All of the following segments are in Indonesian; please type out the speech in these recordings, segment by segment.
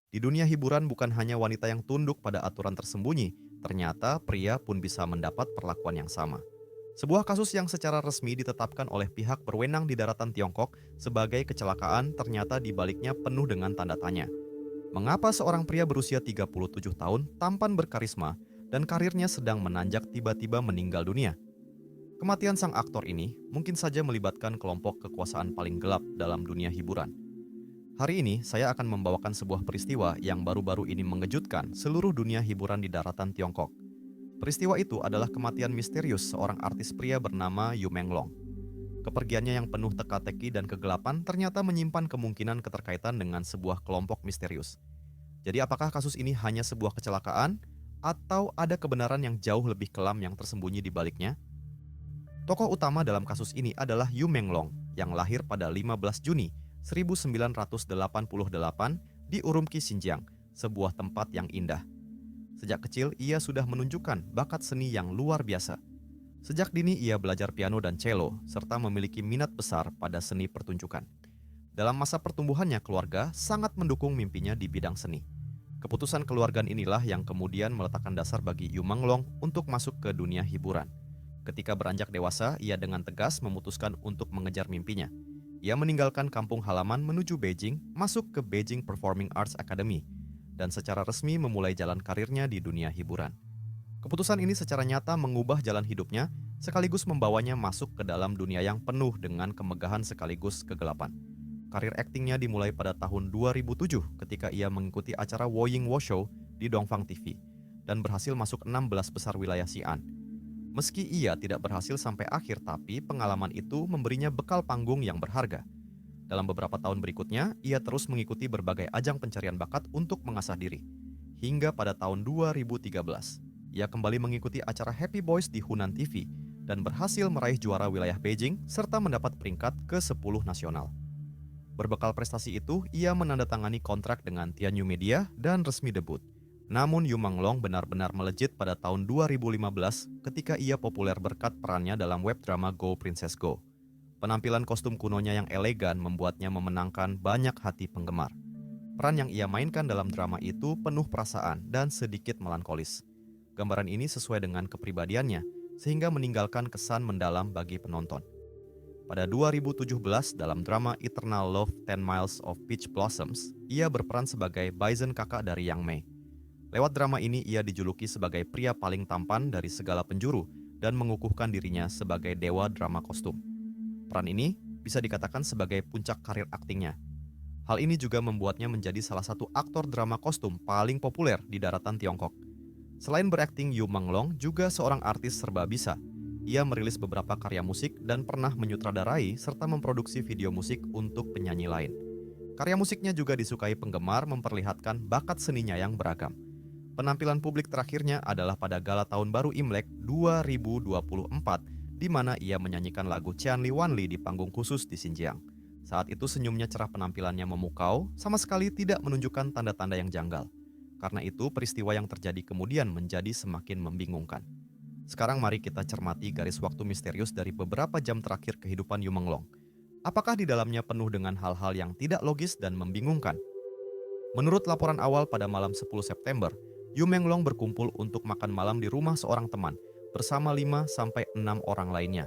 Di dunia hiburan bukan hanya wanita yang tunduk pada aturan tersembunyi, ternyata pria pun bisa mendapat perlakuan yang sama. Sebuah kasus yang secara resmi ditetapkan oleh pihak berwenang di daratan Tiongkok sebagai kecelakaan ternyata di baliknya penuh dengan tanda tanya. Mengapa seorang pria berusia 37 tahun tampan berkarisma dan karirnya sedang menanjak tiba-tiba meninggal dunia? Kematian sang aktor ini mungkin saja melibatkan kelompok kekuasaan paling gelap dalam dunia hiburan. Hari ini saya akan membawakan sebuah peristiwa yang baru-baru ini mengejutkan seluruh dunia hiburan di daratan Tiongkok. Peristiwa itu adalah kematian misterius seorang artis pria bernama Yu Menglong. Kepergiannya yang penuh teka-teki dan kegelapan ternyata menyimpan kemungkinan keterkaitan dengan sebuah kelompok misterius. Jadi apakah kasus ini hanya sebuah kecelakaan atau ada kebenaran yang jauh lebih kelam yang tersembunyi di baliknya? Tokoh utama dalam kasus ini adalah Yu Menglong yang lahir pada 15 Juni 1988 di Urumqi, Xinjiang, sebuah tempat yang indah. Sejak kecil ia sudah menunjukkan bakat seni yang luar biasa. Sejak dini ia belajar piano dan cello serta memiliki minat besar pada seni pertunjukan. Dalam masa pertumbuhannya, keluarga sangat mendukung mimpinya di bidang seni. Keputusan keluarga inilah yang kemudian meletakkan dasar bagi Yu Menglong untuk masuk ke dunia hiburan. Ketika beranjak dewasa, ia dengan tegas memutuskan untuk mengejar mimpinya. Ia meninggalkan kampung halaman menuju Beijing, masuk ke Beijing Performing Arts Academy, dan secara resmi memulai jalan karirnya di dunia hiburan. Keputusan ini secara nyata mengubah jalan hidupnya, sekaligus membawanya masuk ke dalam dunia yang penuh dengan kemegahan sekaligus kegelapan. Karir aktingnya dimulai pada tahun 2007 ketika ia mengikuti acara Wo Ying Wo Show di Dongfang TV dan berhasil masuk 16 besar wilayah Xi'an. Meski ia tidak berhasil sampai akhir, tapi pengalaman itu memberinya bekal panggung yang berharga. Dalam beberapa tahun berikutnya, ia terus mengikuti berbagai ajang pencarian bakat untuk mengasah diri. Hingga pada tahun 2013, ia kembali mengikuti acara Happy Boys di Hunan TV dan berhasil meraih juara wilayah Beijing serta mendapat peringkat ke-10 nasional. Berbekal prestasi itu, ia menandatangani kontrak dengan Tianyu Media dan resmi debut. Namun Yu Menglong benar-benar melejit pada tahun 2015 ketika ia populer berkat perannya dalam web drama Go Princess Go. Penampilan kostum kunonya yang elegan membuatnya memenangkan banyak hati penggemar. Peran yang ia mainkan dalam drama itu penuh perasaan dan sedikit melankolis. Gambaran ini sesuai dengan kepribadiannya, sehingga meninggalkan kesan mendalam bagi penonton. Pada 2017 dalam drama Eternal Love 10 Miles of Peach Blossoms, ia berperan sebagai Bison, kakak dari Yang Mei. Lewat drama ini ia dijuluki sebagai pria paling tampan dari segala penjuru dan mengukuhkan dirinya sebagai dewa drama kostum. Peran ini bisa dikatakan sebagai puncak karir aktingnya. Hal ini juga membuatnya menjadi salah satu aktor drama kostum paling populer di daratan Tiongkok. Selain berakting, Yu Menglong juga seorang artis serba bisa. Ia merilis beberapa karya musik dan pernah menyutradarai serta memproduksi video musik untuk penyanyi lain. Karya musiknya juga disukai penggemar, memperlihatkan bakat seninya yang beragam. Penampilan publik terakhirnya adalah pada Gala Tahun Baru Imlek 2024, di mana ia menyanyikan lagu Qian Li Wan Li di panggung khusus di Xinjiang. Saat itu senyumnya cerah, penampilannya memukau, sama sekali tidak menunjukkan tanda-tanda yang janggal. Karena itu peristiwa yang terjadi kemudian menjadi semakin membingungkan. Sekarang mari kita cermati garis waktu misterius dari beberapa jam terakhir kehidupan Yu Menglong. Apakah di dalamnya penuh dengan hal-hal yang tidak logis dan membingungkan? Menurut laporan awal pada malam 10 September, Yu Menglong berkumpul untuk makan malam di rumah seorang teman bersama 5-6 orang lainnya.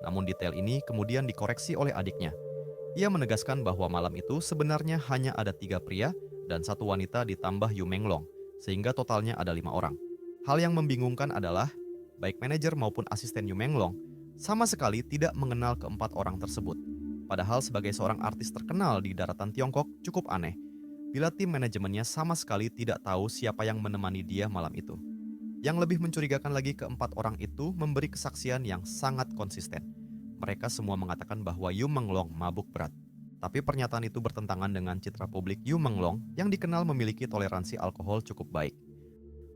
Namun detail ini kemudian dikoreksi oleh adiknya. Ia menegaskan bahwa malam itu sebenarnya hanya ada 3 pria dan 1 wanita ditambah Yu Menglong, sehingga totalnya ada 5 orang. Hal yang membingungkan adalah, baik manajer maupun asisten Yu Menglong sama sekali tidak mengenal keempat orang tersebut. Padahal sebagai seorang artis terkenal di daratan Tiongkok, cukup aneh bila tim manajemennya sama sekali tidak tahu siapa yang menemani dia malam itu. Yang lebih mencurigakan lagi, keempat orang itu memberi kesaksian yang sangat konsisten. Mereka semua mengatakan bahwa Yu Menglong mabuk berat. Tapi pernyataan itu bertentangan dengan citra publik Yu Menglong yang dikenal memiliki toleransi alkohol cukup baik.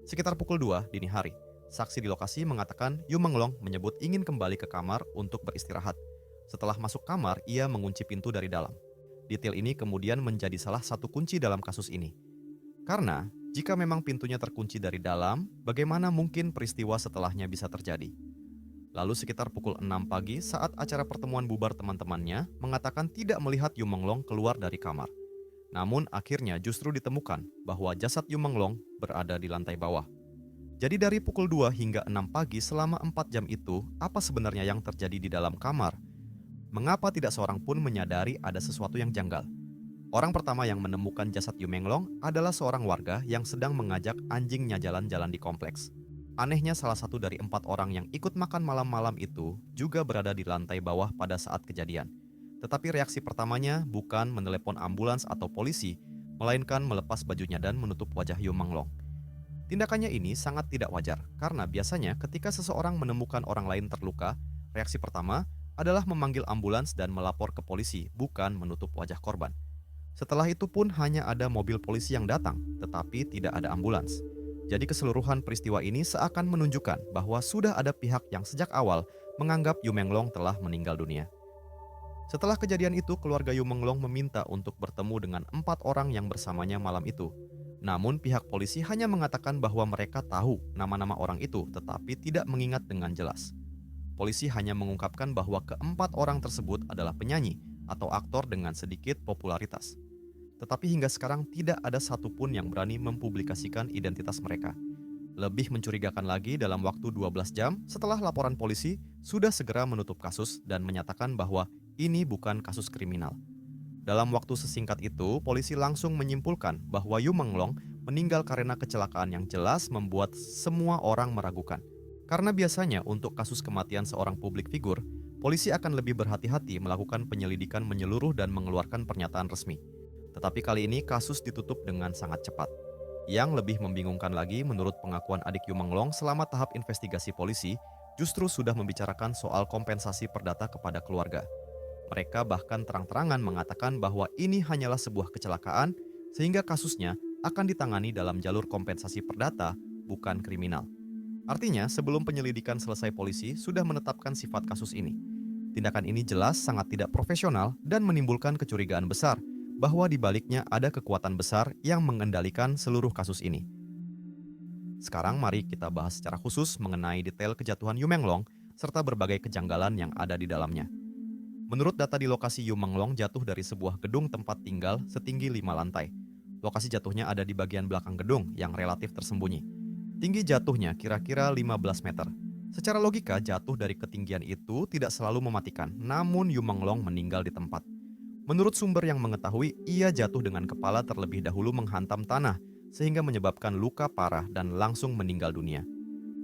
Sekitar pukul 2 dini hari, saksi di lokasi mengatakan Yu Menglong menyebut ingin kembali ke kamar untuk beristirahat. Setelah masuk kamar, ia mengunci pintu dari dalam. Detail ini kemudian menjadi salah satu kunci dalam kasus ini. Karena jika memang pintunya terkunci dari dalam, bagaimana mungkin peristiwa setelahnya bisa terjadi? Lalu sekitar pukul 6 pagi saat acara pertemuan bubar, teman-temannya mengatakan tidak melihat Yu Menglong keluar dari kamar. Namun akhirnya justru ditemukan bahwa jasad Yu Menglong berada di lantai bawah. Jadi dari pukul 2 hingga 6 pagi selama 4 jam itu, apa sebenarnya yang terjadi di dalam kamar? Mengapa tidak seorang pun menyadari ada sesuatu yang janggal? Orang pertama yang menemukan jasad Yu Menglong adalah seorang warga yang sedang mengajak anjingnya jalan-jalan di kompleks. Anehnya salah satu dari 4 orang yang ikut makan malam-malam itu juga berada di lantai bawah pada saat kejadian. Tetapi reaksi pertamanya bukan menelepon ambulans atau polisi, melainkan melepas bajunya dan menutup wajah Yu Menglong. Tindakannya ini sangat tidak wajar, karena biasanya ketika seseorang menemukan orang lain terluka, reaksi pertama adalah memanggil ambulans dan melapor ke polisi, bukan menutup wajah korban. Setelah itu pun hanya ada mobil polisi yang datang, tetapi tidak ada ambulans. Jadi keseluruhan peristiwa ini seakan menunjukkan bahwa sudah ada pihak yang sejak awal menganggap Yu Menglong telah meninggal dunia. Setelah kejadian itu, keluarga Yu Menglong meminta untuk bertemu dengan 4 orang yang bersamanya malam itu. Namun pihak polisi hanya mengatakan bahwa mereka tahu nama-nama orang itu, tetapi tidak mengingat dengan jelas. Polisi hanya mengungkapkan bahwa ke-4 orang tersebut adalah penyanyi atau aktor dengan sedikit popularitas. Tetapi hingga sekarang tidak ada satupun yang berani mempublikasikan identitas mereka. Lebih mencurigakan lagi, dalam waktu 12 jam setelah laporan polisi, sudah segera menutup kasus dan menyatakan bahwa ini bukan kasus kriminal. Dalam waktu sesingkat itu, polisi langsung menyimpulkan bahwa Yu Menglong meninggal karena kecelakaan yang jelas membuat semua orang meragukan. Karena biasanya untuk kasus kematian seorang publik figur, polisi akan lebih berhati-hati melakukan penyelidikan menyeluruh dan mengeluarkan pernyataan resmi. Tetapi kali ini kasus ditutup dengan sangat cepat. Yang lebih membingungkan lagi, menurut pengakuan adik Yu Menglong, selama tahap investigasi polisi justru sudah membicarakan soal kompensasi perdata kepada keluarga. Mereka bahkan terang-terangan mengatakan bahwa ini hanyalah sebuah kecelakaan, sehingga kasusnya akan ditangani dalam jalur kompensasi perdata, bukan kriminal. Artinya, sebelum penyelidikan selesai, polisi sudah menetapkan sifat kasus ini. Tindakan ini jelas sangat tidak profesional dan menimbulkan kecurigaan besar bahwa di baliknya ada kekuatan besar yang mengendalikan seluruh kasus ini. Sekarang mari kita bahas secara khusus mengenai detail kejatuhan Yu Menglong serta berbagai kejanggalan yang ada di dalamnya. Menurut data di lokasi, Yu Menglong jatuh dari sebuah gedung tempat tinggal setinggi 5 lantai. Lokasi jatuhnya ada di bagian belakang gedung yang relatif tersembunyi. Tinggi jatuhnya kira-kira 15 meter. Secara logika, jatuh dari ketinggian itu tidak selalu mematikan, namun Yu Menglong meninggal di tempat. Menurut sumber yang mengetahui, ia jatuh dengan kepala terlebih dahulu menghantam tanah, sehingga menyebabkan luka parah dan langsung meninggal dunia.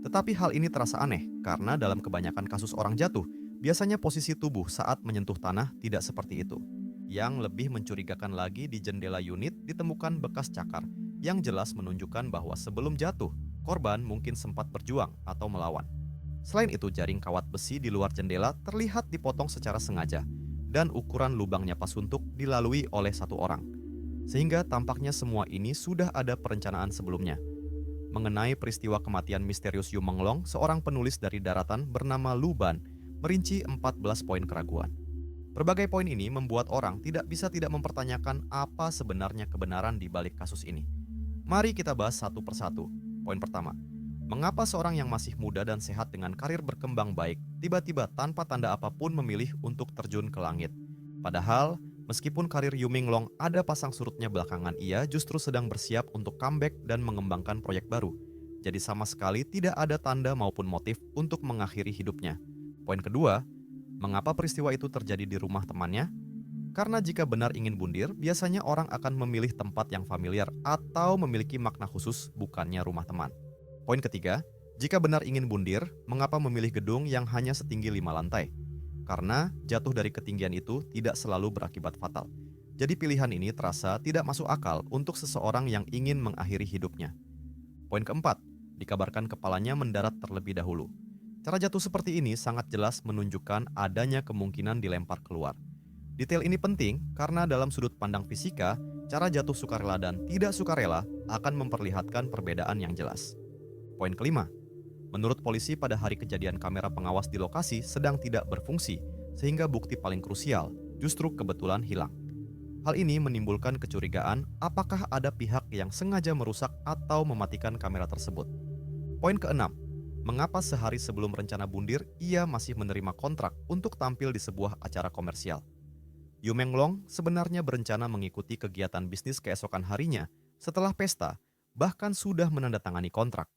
Tetapi hal ini terasa aneh, karena dalam kebanyakan kasus orang jatuh, biasanya posisi tubuh saat menyentuh tanah tidak seperti itu. Yang lebih mencurigakan lagi, di jendela unit ditemukan bekas cakar, yang jelas menunjukkan bahwa sebelum jatuh, korban mungkin sempat berjuang atau melawan. Selain itu, jaring kawat besi di luar jendela terlihat dipotong secara sengaja, dan ukuran lubangnya pasuntuk dilalui oleh 1 orang. Sehingga tampaknya semua ini sudah ada perencanaan sebelumnya. Mengenai peristiwa kematian misterius Yu Menglong, seorang penulis dari daratan bernama Lu Ban merinci 14 poin keraguan. Berbagai poin ini membuat orang tidak bisa tidak mempertanyakan apa sebenarnya kebenaran di balik kasus ini. Mari kita bahas satu persatu. Poin pertama, mengapa seorang yang masih muda dan sehat dengan karir berkembang baik tiba-tiba tanpa tanda apapun memilih untuk terjun ke langit? Padahal, meskipun karir Yu Menglong ada pasang surutnya belakangan, ia justru sedang bersiap untuk comeback dan mengembangkan proyek baru. Jadi sama sekali tidak ada tanda maupun motif untuk mengakhiri hidupnya. Poin kedua, mengapa peristiwa itu terjadi di rumah temannya? Karena jika benar ingin bundir, biasanya orang akan memilih tempat yang familiar atau memiliki makna khusus, bukannya rumah teman. Poin ketiga, jika benar ingin bundir, mengapa memilih gedung yang hanya setinggi 5 lantai? Karena jatuh dari ketinggian itu tidak selalu berakibat fatal. Jadi pilihan ini terasa tidak masuk akal untuk seseorang yang ingin mengakhiri hidupnya. Poin keempat, dikabarkan kepalanya mendarat terlebih dahulu. Cara jatuh seperti ini sangat jelas menunjukkan adanya kemungkinan dilempar keluar. Detail ini penting karena dalam sudut pandang fisika, cara jatuh sukarela dan tidak sukarela akan memperlihatkan perbedaan yang jelas. Poin kelima, menurut polisi pada hari kejadian kamera pengawas di lokasi sedang tidak berfungsi, sehingga bukti paling krusial justru kebetulan hilang. Hal ini menimbulkan kecurigaan apakah ada pihak yang sengaja merusak atau mematikan kamera tersebut. Poin keenam, mengapa sehari sebelum rencana bundir ia masih menerima kontrak untuk tampil di sebuah acara komersial? Yu Menglong sebenarnya berencana mengikuti kegiatan bisnis keesokan harinya setelah pesta, bahkan sudah menandatangani kontrak.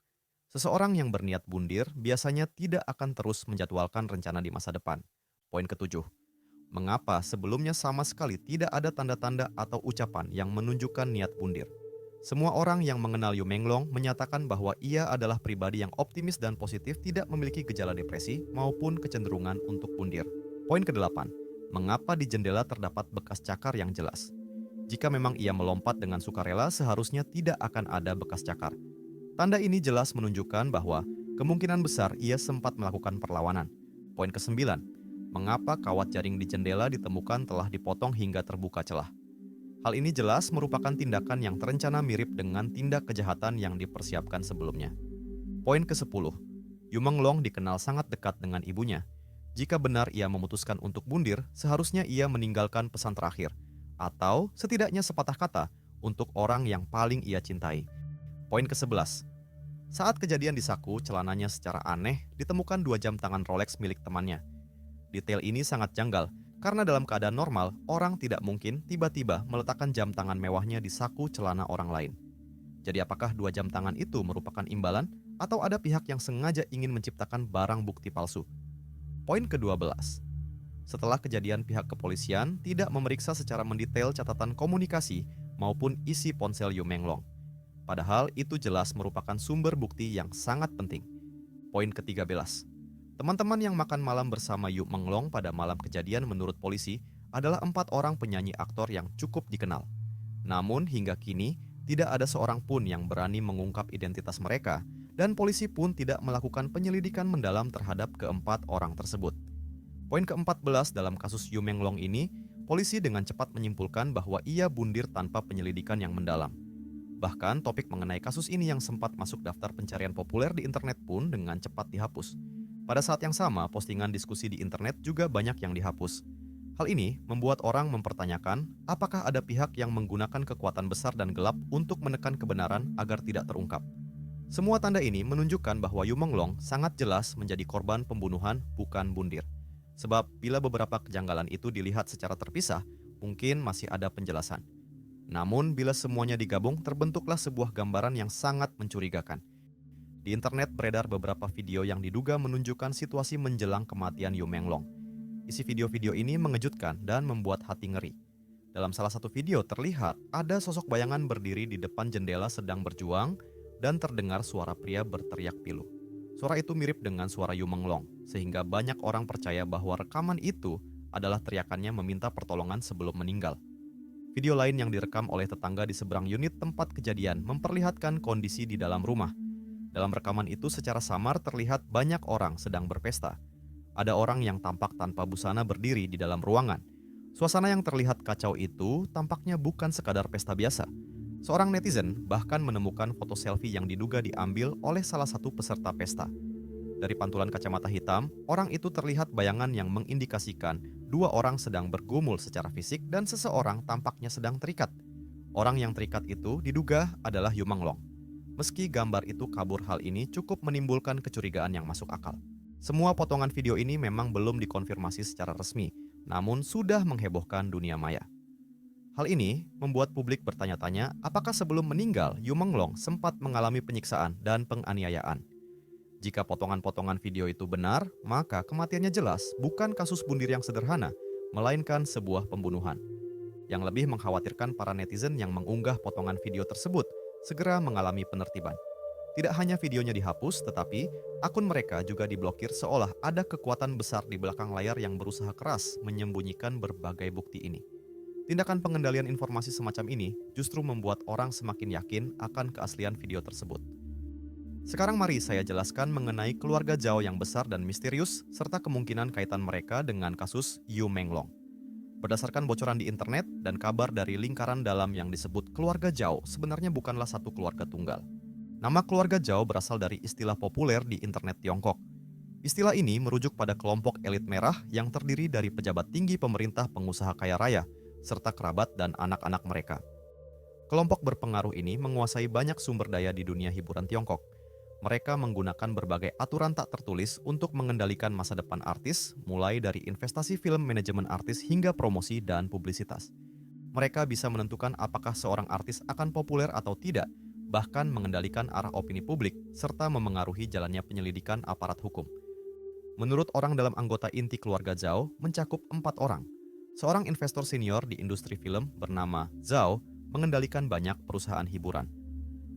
Seseorang yang berniat bundir biasanya tidak akan terus menjadwalkan rencana di masa depan. Poin ketujuh, mengapa sebelumnya sama sekali tidak ada tanda-tanda atau ucapan yang menunjukkan niat bundir? Semua orang yang mengenal Yu Menglong menyatakan bahwa ia adalah pribadi yang optimis dan positif, tidak memiliki gejala depresi maupun kecenderungan untuk bundir. Poin kedelapan, mengapa di jendela terdapat bekas cakar yang jelas? Jika memang ia melompat dengan sukarela, seharusnya tidak akan ada bekas cakar. Tanda ini jelas menunjukkan bahwa kemungkinan besar ia sempat melakukan perlawanan. Poin kesembilan, mengapa kawat jaring di jendela ditemukan telah dipotong hingga terbuka celah? Hal ini jelas merupakan tindakan yang terencana mirip dengan tindak kejahatan yang dipersiapkan sebelumnya. Poin ke-10, Yu Menglong dikenal sangat dekat dengan ibunya. Jika benar ia memutuskan untuk bundir, seharusnya ia meninggalkan pesan terakhir, atau setidaknya sepatah kata, untuk orang yang paling ia cintai. Poin ke-11, saat kejadian di saku celananya secara aneh ditemukan 2 jam tangan Rolex milik temannya. Detail ini sangat janggal, karena dalam keadaan normal, orang tidak mungkin tiba-tiba meletakkan jam tangan mewahnya di saku celana orang lain. Jadi apakah 2 jam tangan itu merupakan imbalan, atau ada pihak yang sengaja ingin menciptakan barang bukti palsu? Poin ke-12, setelah kejadian pihak kepolisian tidak memeriksa secara mendetail catatan komunikasi maupun isi ponsel Yu Menglong. Padahal itu jelas merupakan sumber bukti yang sangat penting. Poin ke-13, teman-teman yang makan malam bersama Yu Menglong pada malam kejadian menurut polisi adalah 4 orang penyanyi aktor yang cukup dikenal. Namun hingga kini tidak ada seorang pun yang berani mengungkap identitas mereka, dan polisi pun tidak melakukan penyelidikan mendalam terhadap keempat orang tersebut. Poin ke-14 dalam kasus Yu Menglong ini, polisi dengan cepat menyimpulkan bahwa ia bundir tanpa penyelidikan yang mendalam. Bahkan topik mengenai kasus ini yang sempat masuk daftar pencarian populer di internet pun dengan cepat dihapus. Pada saat yang sama, postingan diskusi di internet juga banyak yang dihapus. Hal ini membuat orang mempertanyakan apakah ada pihak yang menggunakan kekuatan besar dan gelap untuk menekan kebenaran agar tidak terungkap. Semua tanda ini menunjukkan bahwa Yu Menglong sangat jelas menjadi korban pembunuhan, bukan bundir. Sebab bila beberapa kejanggalan itu dilihat secara terpisah, mungkin masih ada penjelasan. Namun bila semuanya digabung, terbentuklah sebuah gambaran yang sangat mencurigakan. Di internet beredar beberapa video yang diduga menunjukkan situasi menjelang kematian Yu Menglong. Isi video-video ini mengejutkan dan membuat hati ngeri. Dalam salah satu video terlihat ada sosok bayangan berdiri di depan jendela sedang berjuang dan terdengar suara pria berteriak pilu. Suara itu mirip dengan suara Yu Menglong, sehingga banyak orang percaya bahwa rekaman itu adalah teriakannya meminta pertolongan sebelum meninggal. Video lain yang direkam oleh tetangga di seberang unit tempat kejadian memperlihatkan kondisi di dalam rumah. Dalam rekaman itu secara samar terlihat banyak orang sedang berpesta. Ada orang yang tampak tanpa busana berdiri di dalam ruangan. Suasana yang terlihat kacau itu tampaknya bukan sekadar pesta biasa. Seorang netizen bahkan menemukan foto selfie yang diduga diambil oleh salah satu peserta pesta. Dari pantulan kacamata hitam, orang itu terlihat bayangan yang mengindikasikan 2 orang sedang bergumul secara fisik dan seseorang tampaknya sedang terikat. Orang yang terikat itu diduga adalah Yu Menglong. Meski gambar itu kabur, hal ini cukup menimbulkan kecurigaan yang masuk akal. Semua potongan video ini memang belum dikonfirmasi secara resmi, namun sudah menghebohkan dunia maya. Hal ini membuat publik bertanya-tanya apakah sebelum meninggal Yu Menglong sempat mengalami penyiksaan dan penganiayaan. Jika potongan-potongan video itu benar, maka kematiannya jelas bukan kasus bundir yang sederhana, melainkan sebuah pembunuhan. Yang lebih mengkhawatirkan, para netizen yang mengunggah potongan video tersebut segera mengalami penertiban. Tidak hanya videonya dihapus, tetapi akun mereka juga diblokir seolah ada kekuatan besar di belakang layar yang berusaha keras menyembunyikan berbagai bukti ini. Tindakan pengendalian informasi semacam ini justru membuat orang semakin yakin akan keaslian video tersebut. Sekarang mari saya jelaskan mengenai keluarga Zhao yang besar dan misterius, serta kemungkinan kaitan mereka dengan kasus Yu Menglong. Berdasarkan bocoran di internet dan kabar dari lingkaran dalam yang disebut keluarga Zhao sebenarnya bukanlah satu keluarga tunggal. Nama keluarga Zhao berasal dari istilah populer di internet Tiongkok. Istilah ini merujuk pada kelompok elit merah yang terdiri dari pejabat tinggi pemerintah, pengusaha kaya raya, serta kerabat dan anak-anak mereka. Kelompok berpengaruh ini menguasai banyak sumber daya di dunia hiburan Tiongkok. Mereka menggunakan berbagai aturan tak tertulis untuk mengendalikan masa depan artis, mulai dari investasi film, manajemen artis, hingga promosi dan publisitas. Mereka bisa menentukan apakah seorang artis akan populer atau tidak, bahkan mengendalikan arah opini publik, serta memengaruhi jalannya penyelidikan aparat hukum. Menurut orang dalam anggota inti keluarga Zhao, mencakup 4 orang. Seorang investor senior di industri film bernama Zhao mengendalikan banyak perusahaan hiburan.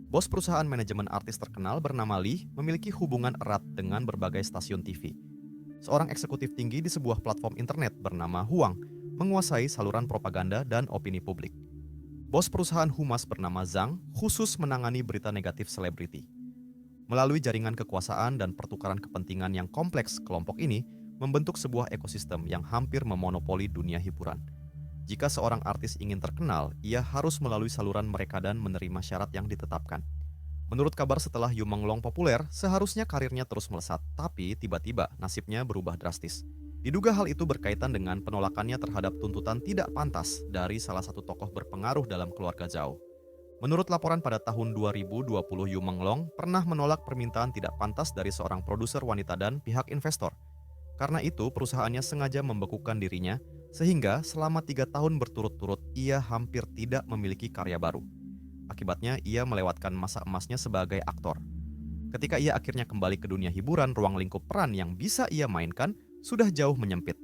Bos perusahaan manajemen artis terkenal bernama Lee memiliki hubungan erat dengan berbagai stasiun TV. Seorang eksekutif tinggi di sebuah platform internet bernama Huang menguasai saluran propaganda dan opini publik. Bos perusahaan humas bernama Zhang khusus menangani berita negatif selebriti. Melalui jaringan kekuasaan dan pertukaran kepentingan yang kompleks, kelompok ini membentuk sebuah ekosistem yang hampir memonopoli dunia hiburan. Jika seorang artis ingin terkenal, ia harus melalui saluran mereka dan menerima syarat yang ditetapkan. Menurut kabar setelah Yu Menglong populer, seharusnya karirnya terus melesat, tapi tiba-tiba nasibnya berubah drastis. Diduga hal itu berkaitan dengan penolakannya terhadap tuntutan tidak pantas dari salah satu tokoh berpengaruh dalam keluarga Zhao. Menurut laporan pada tahun 2020, Yu Menglong pernah menolak permintaan tidak pantas dari seorang produser wanita dan pihak investor. Karena itu, perusahaannya sengaja membekukan dirinya, sehingga selama 3 tahun berturut-turut ia hampir tidak memiliki karya baru. Akibatnya, ia melewatkan masa emasnya sebagai aktor. Ketika ia akhirnya kembali ke dunia hiburan, ruang lingkup peran yang bisa ia mainkan sudah jauh menyempit.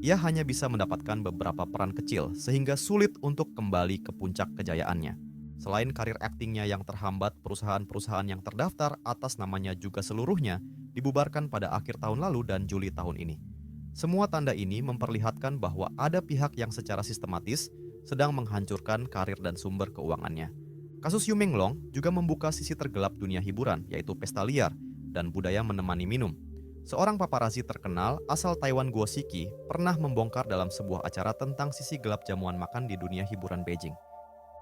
Ia hanya bisa mendapatkan beberapa peran kecil, sehingga sulit untuk kembali ke puncak kejayaannya. Selain karir aktingnya yang terhambat, perusahaan-perusahaan yang terdaftar atas namanya juga seluruhnya dibubarkan pada akhir tahun lalu dan Juli tahun ini. Semua tanda ini memperlihatkan bahwa ada pihak yang secara sistematis sedang menghancurkan karir dan sumber keuangannya. Kasus Yu Menglong juga membuka sisi tergelap dunia hiburan, yaitu pesta liar dan budaya menemani minum. Seorang paparazi terkenal asal Taiwan, Guo Xiki, pernah membongkar dalam sebuah acara tentang sisi gelap jamuan makan di dunia hiburan Beijing.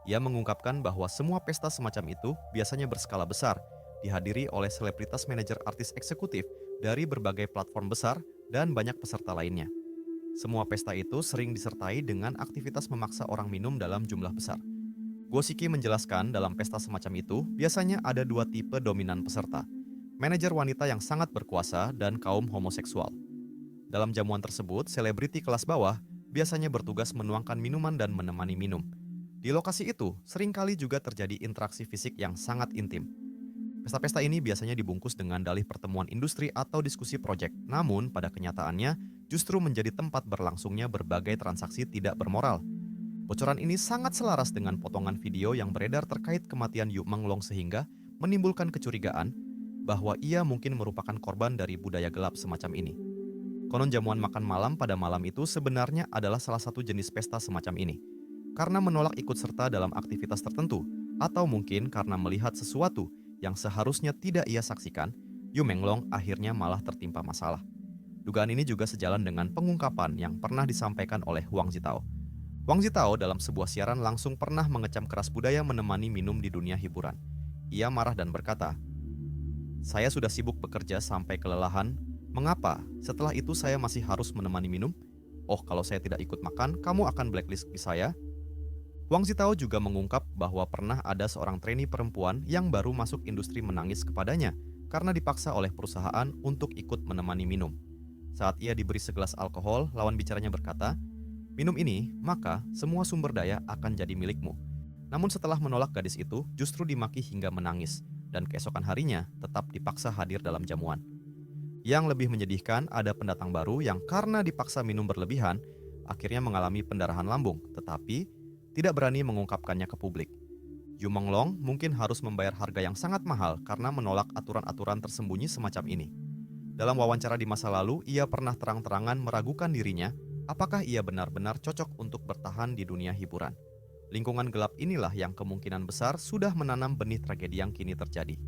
Ia mengungkapkan bahwa semua pesta semacam itu biasanya berskala besar, dihadiri oleh selebritas manajer artis eksekutif dari berbagai platform besar dan banyak peserta lainnya. Semua pesta itu sering disertai dengan aktivitas memaksa orang minum dalam jumlah besar. Gosiki menjelaskan dalam pesta semacam itu biasanya ada 2 tipe dominan peserta, manajer wanita yang sangat berkuasa dan kaum homoseksual. Dalam jamuan tersebut, selebriti kelas bawah biasanya bertugas menuangkan minuman dan menemani minum. Di lokasi itu, seringkali juga terjadi interaksi fisik yang sangat intim. Pesta-pesta ini biasanya dibungkus dengan dalih pertemuan industri atau diskusi proyek, namun pada kenyataannya justru menjadi tempat berlangsungnya berbagai transaksi tidak bermoral. Bocoran ini sangat selaras dengan potongan video yang beredar terkait kematian Yu Menglong sehingga menimbulkan kecurigaan bahwa ia mungkin merupakan korban dari budaya gelap semacam ini. Konon jamuan makan malam pada malam itu sebenarnya adalah salah satu jenis pesta semacam ini. Karena menolak ikut serta dalam aktivitas tertentu, atau mungkin karena melihat sesuatu yang seharusnya tidak ia saksikan, Yu Menglong akhirnya malah tertimpa masalah. Dugaan ini juga sejalan dengan pengungkapan yang pernah disampaikan oleh Huang Zitao. Huang Zitao dalam sebuah siaran langsung pernah mengecam keras budaya menemani minum di dunia hiburan. Ia marah dan berkata, "Saya sudah sibuk bekerja sampai kelelahan. Mengapa setelah itu saya masih harus menemani minum? Oh, kalau saya tidak ikut makan, kamu akan blacklist saya?" Huang Zitao juga mengungkap bahwa pernah ada seorang trainee perempuan yang baru masuk industri menangis kepadanya karena dipaksa oleh perusahaan untuk ikut menemani minum. Saat ia diberi segelas alkohol, lawan bicaranya berkata, "Minum ini, maka semua sumber daya akan jadi milikmu." Namun setelah menolak gadis itu, justru dimaki hingga menangis, dan keesokan harinya tetap dipaksa hadir dalam jamuan. Yang lebih menyedihkan, ada pendatang baru yang karena dipaksa minum berlebihan, akhirnya mengalami pendarahan lambung, tetapi tidak berani mengungkapkannya ke publik. Yu Menglong mungkin harus membayar harga yang sangat mahal karena menolak aturan-aturan tersembunyi semacam ini. Dalam wawancara di masa lalu, ia pernah terang-terangan meragukan dirinya apakah ia benar-benar cocok untuk bertahan di dunia hiburan. Lingkungan gelap inilah yang kemungkinan besar sudah menanam benih tragedi yang kini terjadi.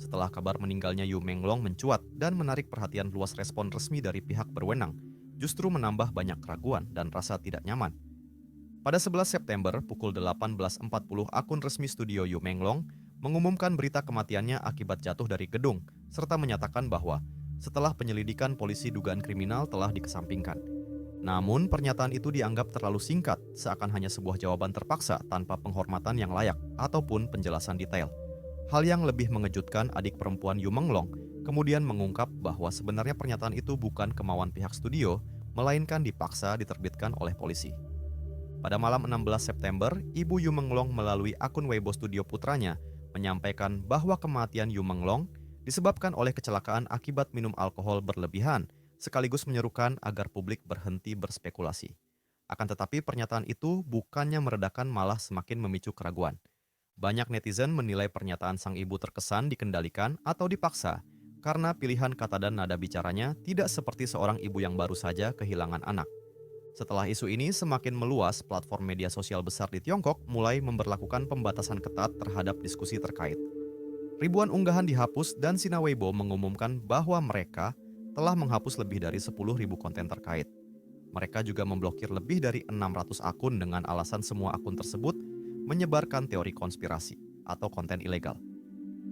Setelah kabar meninggalnya Yu Menglong mencuat dan menarik perhatian luas, respon resmi dari pihak berwenang justru menambah banyak keraguan dan rasa tidak nyaman. Pada 11 September pukul 18.40, akun resmi studio Yu Menglong mengumumkan berita kematiannya akibat jatuh dari gedung, serta menyatakan bahwa setelah penyelidikan polisi dugaan kriminal telah dikesampingkan. Namun pernyataan itu dianggap terlalu singkat, seakan hanya sebuah jawaban terpaksa tanpa penghormatan yang layak ataupun penjelasan detail. Hal yang lebih mengejutkan, adik perempuan Yu Menglong kemudian mengungkap bahwa sebenarnya pernyataan itu bukan kemauan pihak studio, melainkan dipaksa diterbitkan oleh polisi. Pada malam 16 September, Ibu Yu Menglong melalui akun Weibo studio putranya menyampaikan bahwa kematian Yu Menglong disebabkan oleh kecelakaan akibat minum alkohol berlebihan, sekaligus menyerukan agar publik berhenti berspekulasi. Akan tetapi pernyataan itu bukannya meredakan, malah semakin memicu keraguan. Banyak netizen menilai pernyataan sang ibu terkesan dikendalikan atau dipaksa karena pilihan kata dan nada bicaranya tidak seperti seorang ibu yang baru saja kehilangan anak. Setelah isu ini semakin meluas, platform media sosial besar di Tiongkok mulai memberlakukan pembatasan ketat terhadap diskusi terkait. Ribuan unggahan dihapus dan Sina Weibo mengumumkan bahwa mereka telah menghapus lebih dari 10.000 konten terkait. Mereka juga memblokir lebih dari 600 akun dengan alasan semua akun tersebut menyebarkan teori konspirasi atau konten ilegal.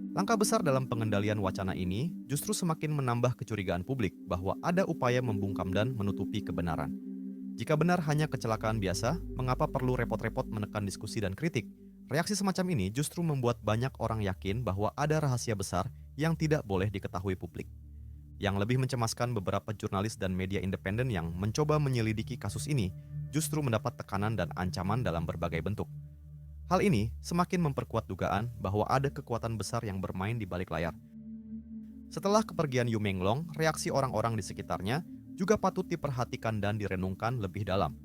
Langkah besar dalam pengendalian wacana ini justru semakin menambah kecurigaan publik bahwa ada upaya membungkam dan menutupi kebenaran. Jika benar hanya kecelakaan biasa, mengapa perlu repot-repot menekan diskusi dan kritik? Reaksi semacam ini justru membuat banyak orang yakin bahwa ada rahasia besar yang tidak boleh diketahui publik. Yang lebih mencemaskan, beberapa jurnalis dan media independen yang mencoba menyelidiki kasus ini justru mendapat tekanan dan ancaman dalam berbagai bentuk. Hal ini semakin memperkuat dugaan bahwa ada kekuatan besar yang bermain di balik layar. Setelah kepergian Yu Menglong, reaksi orang-orang di sekitarnya juga patut diperhatikan dan direnungkan lebih dalam.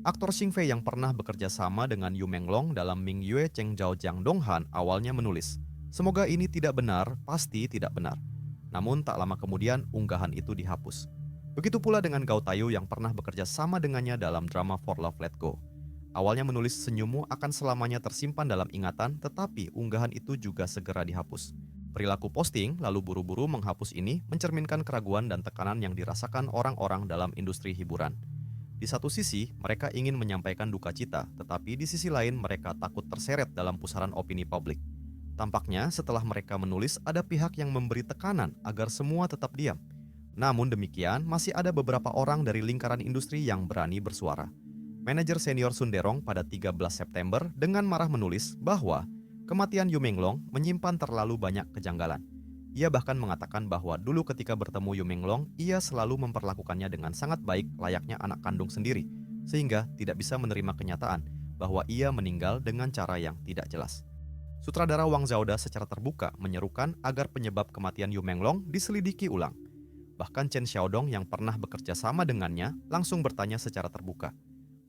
Aktor Xing Fei yang pernah bekerja sama dengan Yu Menglong dalam Ming Yue Cheng Zhao Jiang Donghan awalnya menulis, "Semoga ini tidak benar, pasti tidak benar." Namun tak lama kemudian unggahan itu dihapus. Begitu pula dengan Gao Tayu yang pernah bekerja sama dengannya dalam drama For Love Let Go. Awalnya menulis senyummu akan selamanya tersimpan dalam ingatan, tetapi unggahan itu juga segera dihapus. Perilaku posting lalu buru-buru menghapus ini mencerminkan keraguan dan tekanan yang dirasakan orang-orang dalam industri hiburan. Di satu sisi, mereka ingin menyampaikan duka cita, tetapi di sisi lain mereka takut terseret dalam pusaran opini publik. Tampaknya setelah mereka menulis, ada pihak yang memberi tekanan agar semua tetap diam. Namun demikian, masih ada beberapa orang dari lingkaran industri yang berani bersuara. Manajer senior Sunderong pada 13 September dengan marah menulis bahwa kematian Yu Menglong menyimpan terlalu banyak kejanggalan. Ia bahkan mengatakan bahwa dulu ketika bertemu Yu Menglong, ia selalu memperlakukannya dengan sangat baik layaknya anak kandung sendiri, sehingga tidak bisa menerima kenyataan bahwa ia meninggal dengan cara yang tidak jelas. Sutradara Wang Zhaoda secara terbuka menyerukan agar penyebab kematian Yu Menglong diselidiki ulang. Bahkan Chen Xiaodong yang pernah bekerja sama dengannya langsung bertanya secara terbuka,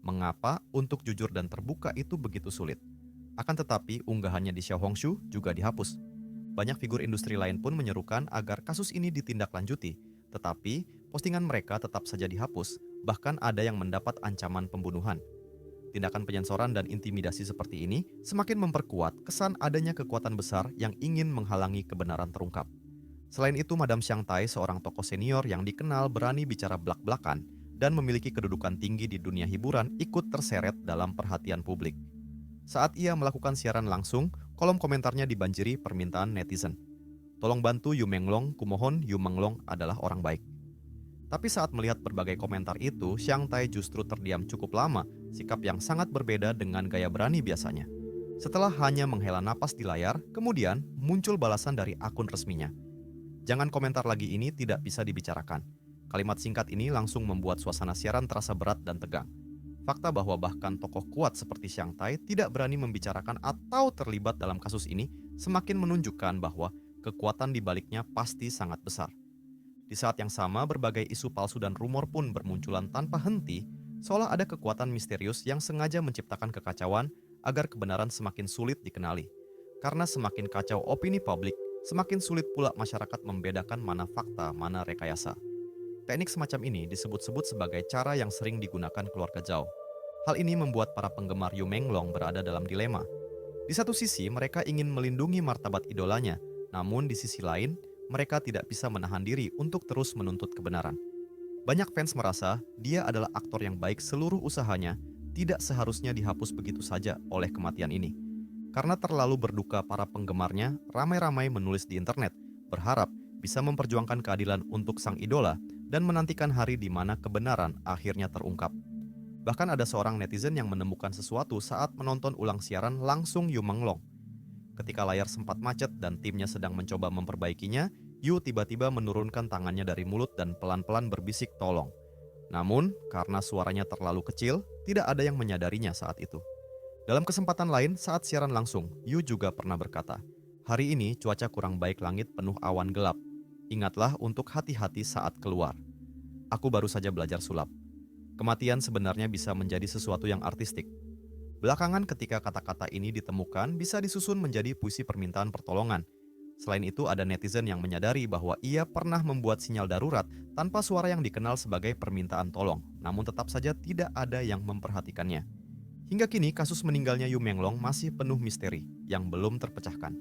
mengapa untuk jujur dan terbuka itu begitu sulit? Akan tetapi unggahannya di Xiaohongshu juga dihapus. Banyak figur industri lain pun menyerukan agar kasus ini ditindaklanjuti, tetapi postingan mereka tetap saja dihapus, bahkan ada yang mendapat ancaman pembunuhan. Tindakan penyensoran dan intimidasi seperti ini semakin memperkuat kesan adanya kekuatan besar yang ingin menghalangi kebenaran terungkap. Selain itu, Madam Xiang Tai, seorang tokoh senior yang dikenal berani bicara blak-blakan dan memiliki kedudukan tinggi di dunia hiburan, ikut terseret dalam perhatian publik. Saat ia melakukan siaran langsung, kolom komentarnya dibanjiri permintaan netizen. "Tolong bantu Yu Menglong, kumohon Yu Menglong adalah orang baik." Tapi saat melihat berbagai komentar itu, Xiang Tai justru terdiam cukup lama, sikap yang sangat berbeda dengan gaya berani biasanya. Setelah hanya menghela napas di layar, kemudian muncul balasan dari akun resminya. "Jangan komentar lagi, ini tidak bisa dibicarakan." Kalimat singkat ini langsung membuat suasana siaran terasa berat dan tegang. Fakta bahwa bahkan tokoh kuat seperti Xiang Tai tidak berani membicarakan atau terlibat dalam kasus ini semakin menunjukkan bahwa kekuatan di baliknya pasti sangat besar. Di saat yang sama, berbagai isu palsu dan rumor pun bermunculan tanpa henti, seolah ada kekuatan misterius yang sengaja menciptakan kekacauan agar kebenaran semakin sulit dikenali. Karena semakin kacau opini publik, semakin sulit pula masyarakat membedakan mana fakta, mana rekayasa. Teknik semacam ini disebut-sebut sebagai cara yang sering digunakan keluarga Zhao. Hal ini membuat para penggemar Yu Menglong berada dalam dilema. Di satu sisi, mereka ingin melindungi martabat idolanya, namun di sisi lain, mereka tidak bisa menahan diri untuk terus menuntut kebenaran. Banyak fans merasa dia adalah aktor yang baik, seluruh usahanya tidak seharusnya dihapus begitu saja oleh kematian ini. Karena terlalu berduka para penggemarnya, ramai-ramai menulis di internet, berharap bisa memperjuangkan keadilan untuk sang idola dan menantikan hari di mana kebenaran akhirnya terungkap. Bahkan ada seorang netizen yang menemukan sesuatu saat menonton ulang siaran langsung Yu Menglong. Ketika layar sempat macet dan timnya sedang mencoba memperbaikinya, Yu tiba-tiba menurunkan tangannya dari mulut dan pelan-pelan berbisik tolong. Namun, karena suaranya terlalu kecil, tidak ada yang menyadarinya saat itu. Dalam kesempatan lain, saat siaran langsung, Yu juga pernah berkata, "Hari ini cuaca kurang baik, langit penuh awan gelap. Ingatlah untuk hati-hati saat keluar. Aku baru saja belajar sulap. Kematian sebenarnya bisa menjadi sesuatu yang artistik." Belakangan ketika kata-kata ini ditemukan bisa disusun menjadi puisi permintaan pertolongan. Selain itu ada netizen yang menyadari bahwa ia pernah membuat sinyal darurat tanpa suara yang dikenal sebagai permintaan tolong, namun tetap saja tidak ada yang memperhatikannya. Hingga kini kasus meninggalnya Yu Menglong masih penuh misteri yang belum terpecahkan.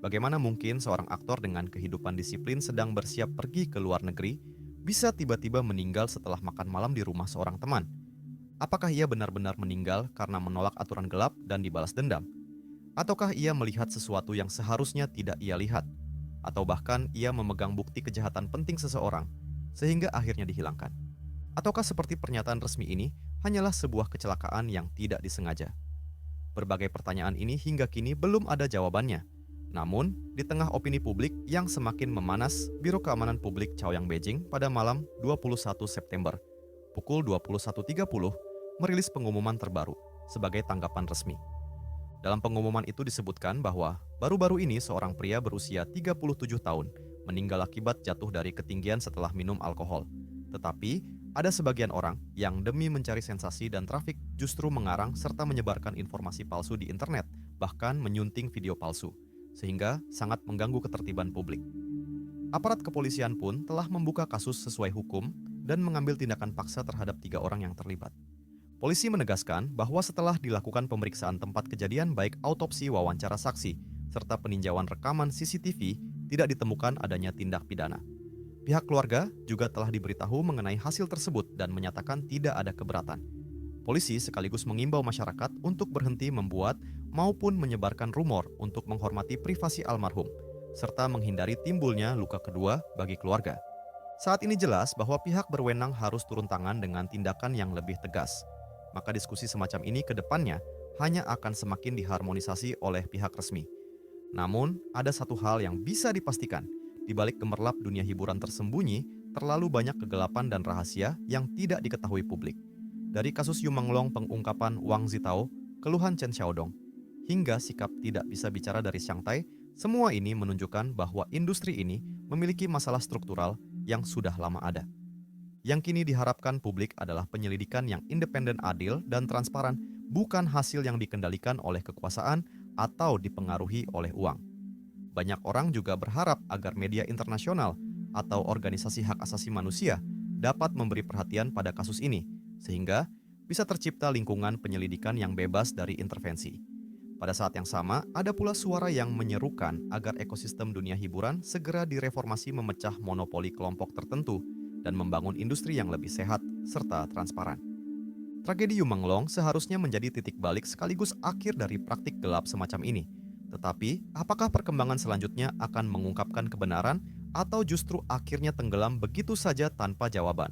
Bagaimana mungkin seorang aktor dengan kehidupan disiplin sedang bersiap pergi ke luar negeri bisa tiba-tiba meninggal setelah makan malam di rumah seorang teman? Apakah ia benar-benar meninggal karena menolak aturan gelap dan dibalas dendam? Ataukah ia melihat sesuatu yang seharusnya tidak ia lihat? Atau bahkan ia memegang bukti kejahatan penting seseorang, sehingga akhirnya dihilangkan? Ataukah seperti pernyataan resmi ini hanyalah sebuah kecelakaan yang tidak disengaja? Berbagai pertanyaan ini hingga kini belum ada jawabannya. Namun, di tengah opini publik yang semakin memanas, Biro Keamanan Publik Chaoyang Beijing pada malam 21 September, pukul 21.30, merilis pengumuman terbaru sebagai tanggapan resmi. Dalam pengumuman itu disebutkan bahwa baru-baru ini seorang pria berusia 37 tahun meninggal akibat jatuh dari ketinggian setelah minum alkohol. Tetapi, ada sebagian orang yang demi mencari sensasi dan trafik justru mengarang serta menyebarkan informasi palsu di internet, bahkan menyunting video palsu, sehingga sangat mengganggu ketertiban publik. Aparat kepolisian pun telah membuka kasus sesuai hukum dan mengambil tindakan paksa terhadap 3 orang yang terlibat. Polisi menegaskan bahwa setelah dilakukan pemeriksaan tempat kejadian baik autopsi, wawancara saksi, serta peninjauan rekaman CCTV, tidak ditemukan adanya tindak pidana. Pihak keluarga juga telah diberitahu mengenai hasil tersebut dan menyatakan tidak ada keberatan. Polisi sekaligus mengimbau masyarakat untuk berhenti membuat maupun menyebarkan rumor untuk menghormati privasi almarhum, serta menghindari timbulnya luka kedua bagi keluarga. Saat ini jelas bahwa pihak berwenang harus turun tangan dengan tindakan yang lebih tegas. Maka diskusi semacam ini ke depannya hanya akan semakin diharmonisasi oleh pihak resmi. Namun, ada satu hal yang bisa dipastikan, di balik gemerlap dunia hiburan tersembunyi, terlalu banyak kegelapan dan rahasia yang tidak diketahui publik. Dari kasus Yu Menglong, pengungkapan Wang Zitao, keluhan Chen Xiaodong, hingga sikap tidak bisa bicara dari Xiang Tai, semua ini menunjukkan bahwa industri ini memiliki masalah struktural yang sudah lama ada. Yang kini diharapkan publik adalah penyelidikan yang independen, adil, dan transparan, bukan hasil yang dikendalikan oleh kekuasaan atau dipengaruhi oleh uang. Banyak orang juga berharap agar media internasional atau organisasi hak asasi manusia dapat memberi perhatian pada kasus ini, sehingga bisa tercipta lingkungan penyelidikan yang bebas dari intervensi. Pada saat yang sama, ada pula suara yang menyerukan agar ekosistem dunia hiburan segera direformasi, memecah monopoli kelompok tertentu dan membangun industri yang lebih sehat serta transparan. Tragedi Yu Menglong seharusnya menjadi titik balik sekaligus akhir dari praktik gelap semacam ini. Tetapi, apakah perkembangan selanjutnya akan mengungkapkan kebenaran atau justru akhirnya tenggelam begitu saja tanpa jawaban?